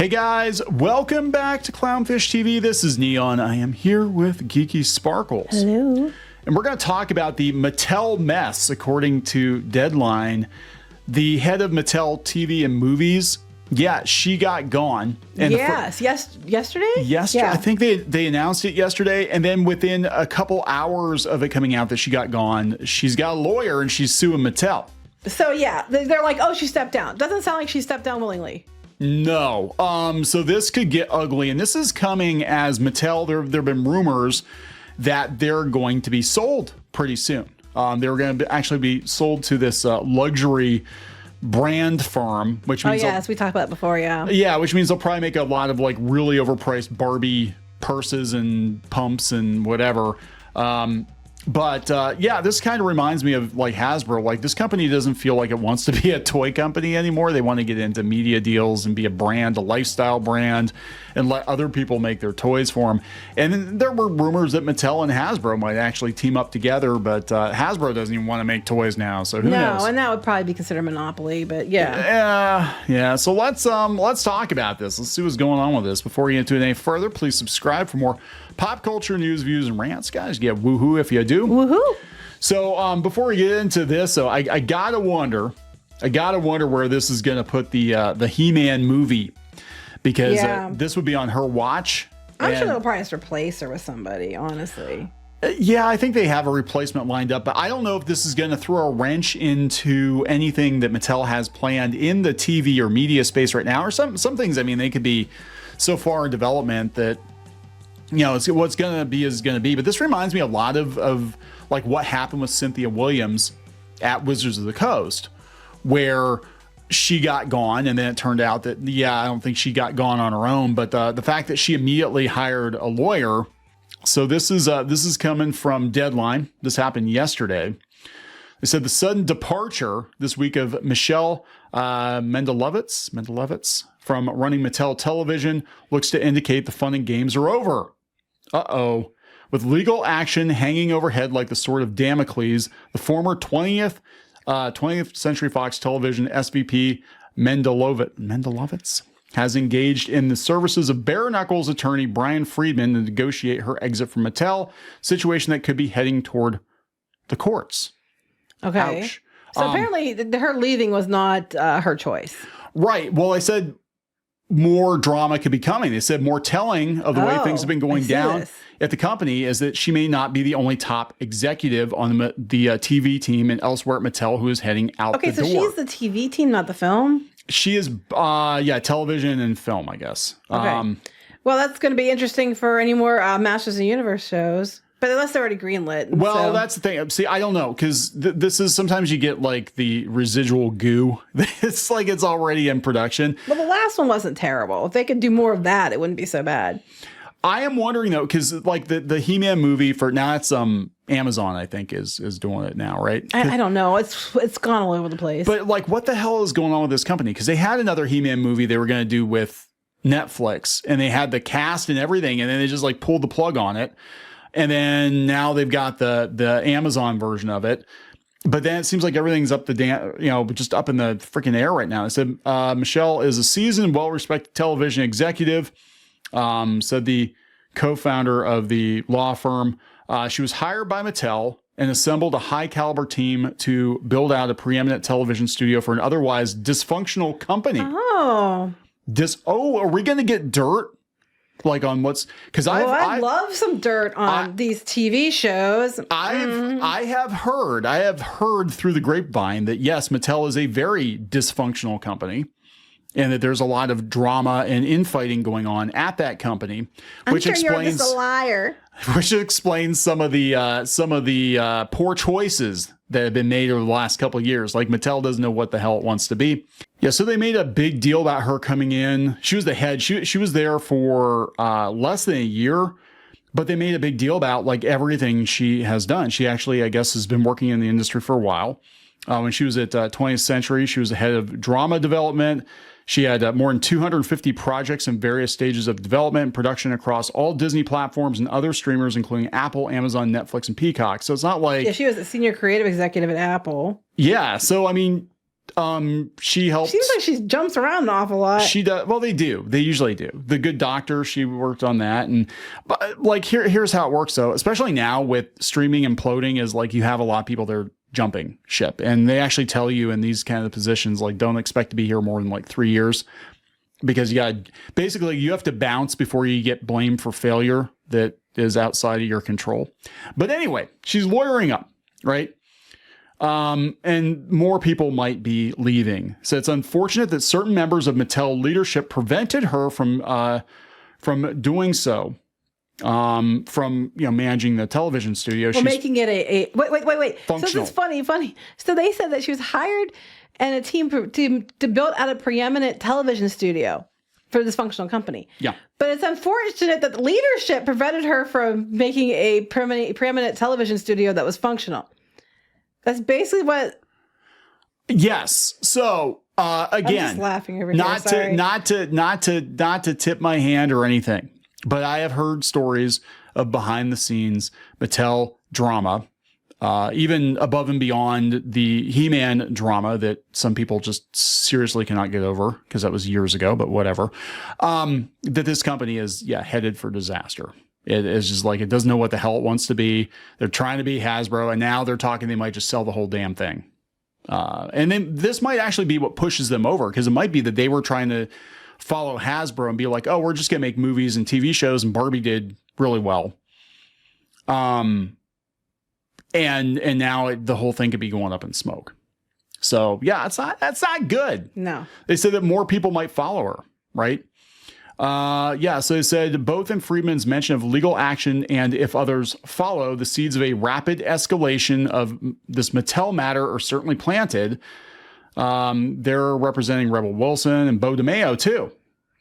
Hey guys, welcome back to Clownfish TV. This is Neon. I am here with Geeky Sparkles. Hello. And we're going to talk about the Mattel mess. According to Deadline, the head of Mattel TV and movies, she got gone. And yesterday? Yesterday, I think they announced it yesterday, and then within a couple hours of it coming out that she got gone, she's got a lawyer and she's suing Mattel. So yeah, they're like, oh, she stepped down. Doesn't sound like she stepped down willingly. No. So this could get ugly, and this is coming as Mattel. There have been rumors that they're going to be sold pretty soon. They're going to actually be sold to this luxury brand firm, which means we talked about it before, yeah, which means they'll probably make a lot of like really overpriced Barbie purses and pumps and whatever. But this kind of reminds me of like Hasbro. Like, this company doesn't feel like it wants to be a toy company anymore. They want to get into media deals and be a brand, a lifestyle brand, and let other people make their toys for them. And then there were rumors that Mattel and Hasbro might actually team up together, but Hasbro doesn't even want to make toys now. So who knows? No, and that would probably be considered monopoly. But yeah. So let's talk about this. Let's see what's going on with this. Before we get into it any further, please subscribe for more pop culture news, views, and rants, guys. Get woohoo if you do. Woohoo! So before we get into this, I gotta wonder where this is gonna put the He-Man movie, because this would be on her watch. I'm sure they'll probably just replace her with somebody, honestly. Yeah, I think they have a replacement lined up, but I don't know if this is going to throw a wrench into anything that Mattel has planned in the TV or media space right now, or some things. I mean, they could be so far in development that, you know, it's what's going to be is going to be. But this reminds me a lot of like what happened with Cynthia Williams at Wizards of the Coast, where she got gone, and then it turned out that, I don't think she got gone on her own, but the fact that she immediately hired a lawyer. So this is coming from Deadline. This happened yesterday. They said the sudden departure this week of Michelle Mendelovitz from running Mattel Television looks to indicate the fun and games are over. With legal action hanging overhead like the sword of Damocles, the former 20th Century Fox Television SVP Mendelovitz has engaged in the services of bare knuckles attorney Brian Friedman to negotiate her exit from Mattel, situation that could be heading toward the courts. Okay. Ouch. So apparently her leaving was not her choice. Right. Well, I said more drama could be coming. They said more telling of the way things have been going down at the company is that she may not be the only top executive on the TV team and elsewhere at Mattel who is heading out the door. Okay, so she's the TV team, not the film? She is, television and film, I guess. Okay. Well, that's going to be interesting for any more Masters of the Universe shows. But unless they're already greenlit. Well, that's the thing. See, I don't know, because this is sometimes you get like the residual goo. It's like it's already in production. Well, the last one wasn't terrible. If they could do more of that, it wouldn't be so bad. I am wondering though, because like the He-Man movie for now, it's Amazon, I think, is doing it now, right? I don't know. It's gone all over the place. But like, what the hell is going on with this company? Because they had another He-Man movie they were going to do with Netflix, and they had the cast and everything, and then they just like pulled the plug on it. And then now they've got the Amazon version of it. But then it seems like everything's just up in the freaking air right now. It said Michelle is a seasoned, well-respected television executive, said the co-founder of the law firm. She was hired by Mattel and assembled a high-caliber team to build out a preeminent television studio for an otherwise dysfunctional company. Oh. Are we going to get dirt? Like on what's because I love some dirt on these TV shows. I have heard through the grapevine that yes, Mattel is a very dysfunctional company, and that there's a lot of drama and infighting going on at that company, which I'm sure explains you're just a liar. Which explains some of the poor choices that have been made over the last couple of years. Like Mattel doesn't know what the hell it wants to be. Yeah, so they made a big deal about her coming in. She was the head. She was there for less than a year, but they made a big deal about like everything she has done. She actually, I guess, has been working in the industry for a while. When she was at 20th Century, she was the head of drama development. She had more than 250 projects in various stages of development and production across all Disney platforms and other streamers, including Apple, Amazon, Netflix, and Peacock. So it's not like... Yeah, she was a senior creative executive at Apple. Yeah, so I mean, She helped. Seems like she jumps around an awful lot. She does. Well, they do. They usually do. The Good Doctor, she worked on that. And but like here's how it works though, especially now with streaming imploding, is like you have a lot of people that are jumping ship, and they actually tell you in these kind of positions, like, don't expect to be here more than like 3 years, because you have to bounce before you get blamed for failure that is outside of your control. But anyway, she's lawyering up, right? And more people might be leaving. So it's unfortunate that certain members of Mattel leadership prevented her from doing so, from managing the television studio. Well, making it a wait. Functional. So this is funny. So they said that she was hired and a team to build out a preeminent television studio for this functional company. Yeah. But it's unfortunate that the leadership prevented her from making a preeminent television studio that was functional. That's basically what. Yes. So again, I'm just laughing over here. Sorry. not to tip my hand or anything, but I have heard stories of behind the scenes Mattel drama, even above and beyond the He-Man drama that some people just seriously cannot get over because that was years ago, but whatever. That this company is headed for disaster. It is just like, it doesn't know what the hell it wants to be. They're trying to be Hasbro, and now they're talking they might just sell the whole damn thing. And then this might actually be what pushes them over, because it might be that they were trying to follow Hasbro and be like, oh, we're just going to make movies and TV shows, and Barbie did really well. And now the whole thing could be going up in smoke. So yeah, that's not good. No. They said that more people might follow her, right? So they said both in Friedman's mention of legal action and if others follow, the seeds of a rapid escalation of this Mattel matter are certainly planted. They're representing Rebel Wilson and Beau DeMayo too.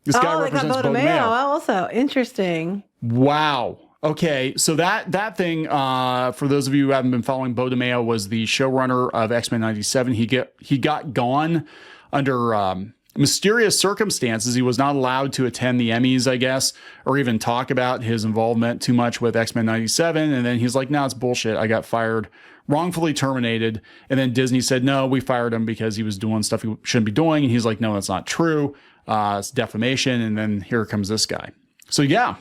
This guy represents Beau DeMayo. Also interesting. Wow. Okay, so that thing, for those of you who haven't been following, Beau DeMayo was the showrunner of X-Men 97. He got gone under mysterious circumstances. He was not allowed to attend the Emmys, I guess, or even talk about his involvement too much with X-Men 97. And then he's like, no, it's bullshit. I got fired, wrongfully terminated. And then Disney said, no, we fired him because he was doing stuff he shouldn't be doing. And he's like, no, that's not true. It's defamation. And then here comes this guy. So yeah.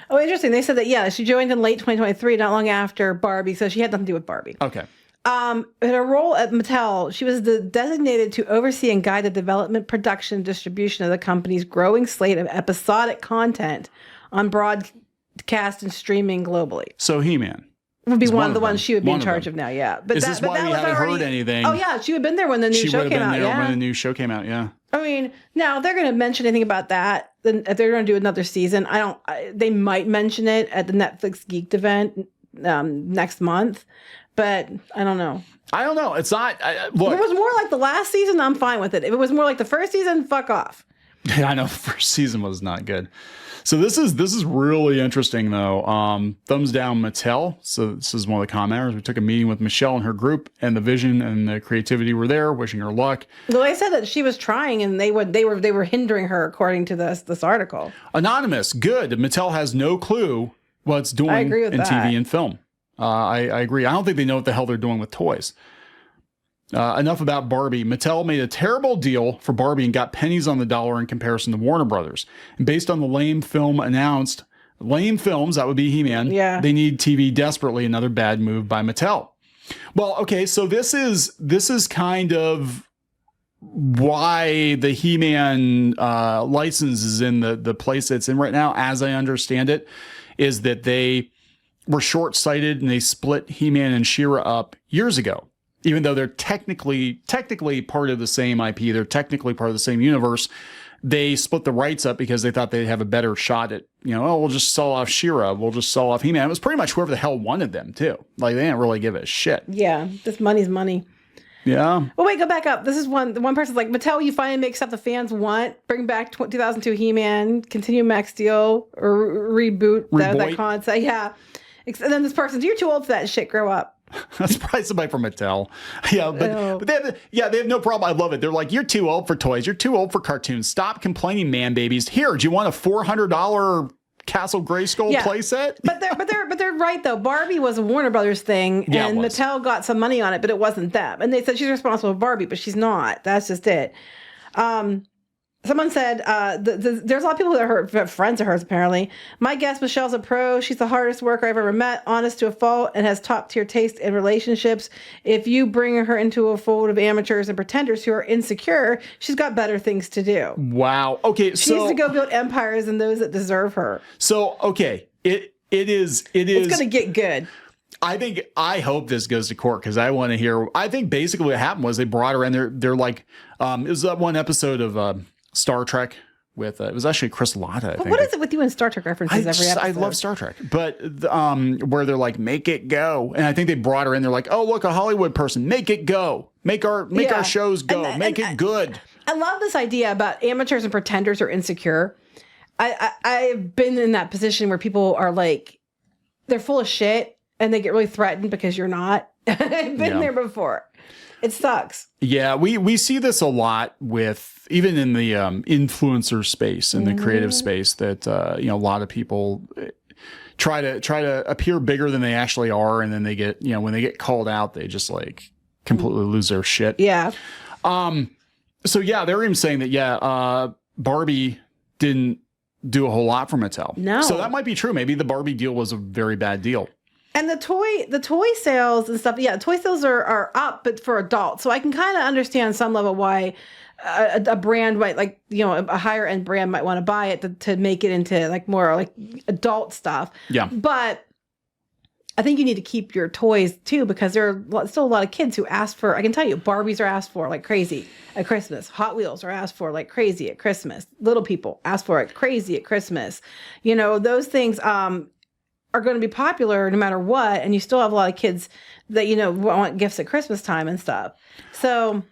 Oh, interesting. They said that, she joined in late 2023, not long after Barbie. So she had nothing to do with Barbie. Okay. In her role at Mattel, she was designated to oversee and guide the development, production, and distribution of the company's growing slate of episodic content on broadcast and streaming globally. So He-Man would be one of the ones she would be in charge of now, yeah. But is this why we haven't heard anything? Oh, yeah, she would have been there when the new show came out, when the new show came out, yeah. I mean, now if they're going to mention anything about that, then if they're going to do another season, they might mention it at the Netflix Geeked event next month. But I don't know. It's not. Look, if it was more like the last season, I'm fine with it. If it was more like the first season, fuck off. Yeah, I know. First season was not good. So this is really interesting though. Thumbs down Mattel. So this is one of the commenters. We took a meeting with Michelle and her group, and the vision and the creativity were there. Wishing her luck. Well, they said that she was trying, and they were hindering her, according to this article. Anonymous. Good. Mattel has no clue what it's doing in TV and film. I agree. I don't think they know what the hell they're doing with toys. Enough about Barbie. Mattel made a terrible deal for Barbie and got pennies on the dollar in comparison to Warner Brothers. And based on the lame films, that would be He-Man. Yeah. They need TV desperately. Another bad move by Mattel. Well, okay, so this is kind of why the He-Man license is in the place it's in right now, as I understand it, is that they were short-sighted and they split He-Man and She-Ra up years ago. Even though they're technically part of the same IP, they're technically part of the same universe, they split the rights up because they thought they'd have a better shot at, we'll just sell off She-Ra, we'll just sell off He-Man. It was pretty much whoever the hell wanted them too. Like, they didn't really give a shit. Yeah, this money's money. Yeah. Well, wait, go back up. This is one person's like, Mattel, you finally make stuff the fans want. Bring back 2002 He-Man, continue Max Steel, or reboot that concept. Yeah. And then this person's, you're too old for that shit, grow up. That's probably somebody from Mattel. Yeah, but they have no problem. I love it. They're like, you're too old for toys. You're too old for cartoons. Stop complaining, man babies. Here, do you want a $400 Castle Grayskull playset. But they're right though. Barbie was a Warner Brothers thing, and Mattel got some money on it, but it wasn't them. And they said she's responsible for Barbie, but she's not. That's just it. Someone said there's a lot of people that are friends of hers, apparently. My guess, Michelle's a pro. She's the hardest worker I've ever met, honest to a fault, and has top-tier taste in relationships. If you bring her into a fold of amateurs and pretenders who are insecure, she's got better things to do. Wow. Okay, she needs to go build empires and those that deserve her. So, okay, it is. It's going to get good. I hope this goes to court because I want to hear. I think basically what happened was they brought her in. They're like, it was that one episode of Star Trek with it was actually Chris Latta. I think. What is it with you and Star Trek references every episode? I love Star Trek, but where they're like, make it go, and I think they brought her in. They're like, oh look, a Hollywood person, make it go, make our shows go, make it good. I love this idea about amateurs and pretenders are insecure. I've been in that position where people are like, they're full of shit and they get really threatened because you're not. I've been there before. It sucks. Yeah, we see this a lot with even in the influencer space and the creative space that a lot of people try to appear bigger than they actually are, and then they get when they get called out, they just like completely lose their shit. Yeah. So yeah, they were even saying that Barbie didn't do a whole lot for Mattel. No. So that might be true. Maybe the Barbie deal was a very bad deal. And the toy sales and stuff, toy sales are up, but for adults. So I can kind of understand some level why a brand might a higher end brand might want to buy it to make it into like more like adult stuff. Yeah. But I think you need to keep your toys too, because there are still a lot of kids who ask for, I can tell you, Barbies are asked for like crazy at Christmas. Hot Wheels are asked for like crazy at Christmas. Little people ask for it crazy at Christmas. Those things, are going to be popular no matter what, and you still have a lot of kids that want gifts at Christmas time and stuff. So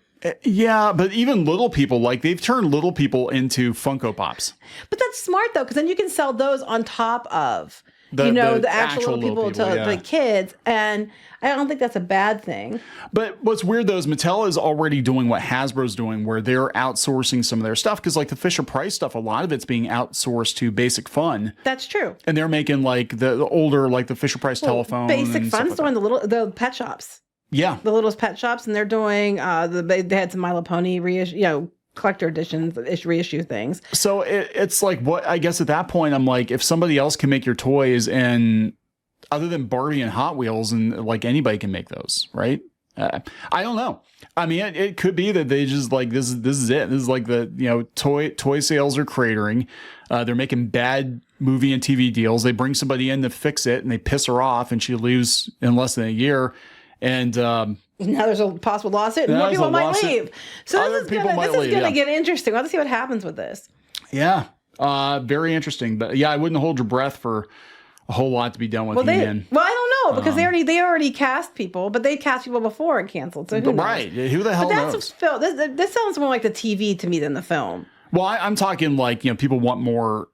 yeah, but even little people, like they've turned little people into Funko Pops. But that's smart though, because then you can sell those on top of the actual little people to the kids, and I don't think that's a bad thing. But what's weird though is Mattel is already doing what Hasbro's doing, where they're outsourcing some of their stuff, because like the Fisher Price stuff, a lot of it's being outsourced to Basic Fun. That's true. And they're making like the older, like the Fisher Price telephone. Basic Fun's doing the pet shops. Yeah, the littlest pet shops, and they're doing they had some My Little Pony collector editions, reissue things. So it's like, what I guess at that point I'm like, if somebody else can make your toys, and other than Barbie and Hot Wheels, and like anybody can make those, right? I don't know. I mean, it could be that they just like this is it. This is like the toy sales are cratering. They're making bad movie and TV deals. They bring somebody in to fix it, and they piss her off, and she leaves in less than a year. And now there's a possible lawsuit, and more people might leave. So this is going to get interesting. We'll have to see what happens with this. Yeah, very interesting. But yeah, I wouldn't hold your breath for a whole lot to be done with He-Man. Well, I don't know, because they already cast people, but they cast people before and canceled. So who knows? Right? Who the hell knows? This sounds more like the TV to me than the film. Well, I'm talking like people want more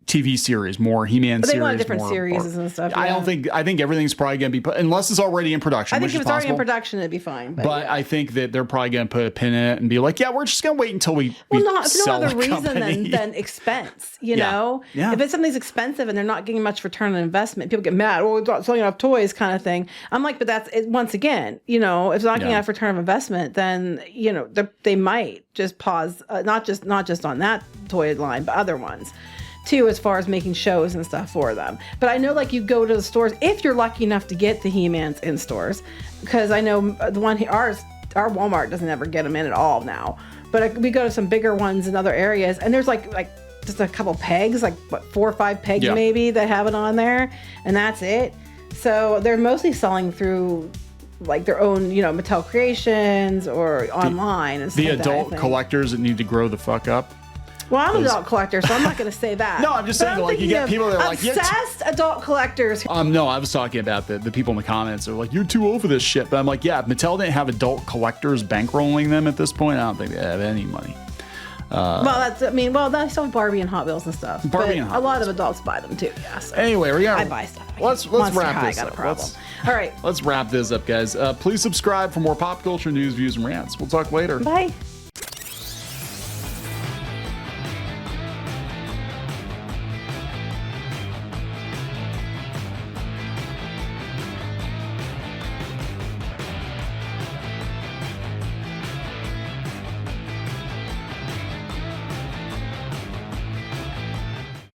TV series, more He-Man series. They want different series and stuff. Yeah. I think everything's probably going to be put, unless it's already in production. I think if it's already in production, it'd be fine. But I think that they're probably going to put a pin in it and be like, yeah, we're just going to wait until we sell no other reason than expense. Yeah. If it's something's expensive and they're not getting much return on investment, people get mad. Well, we're not selling enough toys, kind of thing. I'm like, but that's it, once again, if it's not getting enough return on investment, then they might just pause. Not just on that toy line, but other ones too, as far as making shows and stuff for them. But I know, like, you go to the stores, if you're lucky enough to get the He-Mans in stores, because I know the one our Walmart doesn't ever get them in at all now. But we go to some bigger ones in other areas, and there's like just a couple pegs, like 4 or 5 pegs maybe that have it on there, and that's it. So they're mostly selling through like their own, Mattel Creations or online and stuff. The adult collectors that need to grow the fuck up. Well, I'm an adult collector, so I'm not going to say that. No, I'm just saying, like, you get people that are like, obsessed adult collectors. No, I was talking about the people in the comments. They're like, you're too old for this shit. But I'm like, yeah, if Mattel didn't have adult collectors bankrolling them at this point, I don't think they have any money. They still have Barbie and Hot Wheels and stuff. A lot of adults buy them too. Yeah. So anyway, I buy stuff. Let's wrap this up. I got a problem. All right. Let's wrap this up, guys. Please subscribe for more pop culture news, views, and rants. We'll talk later. Bye.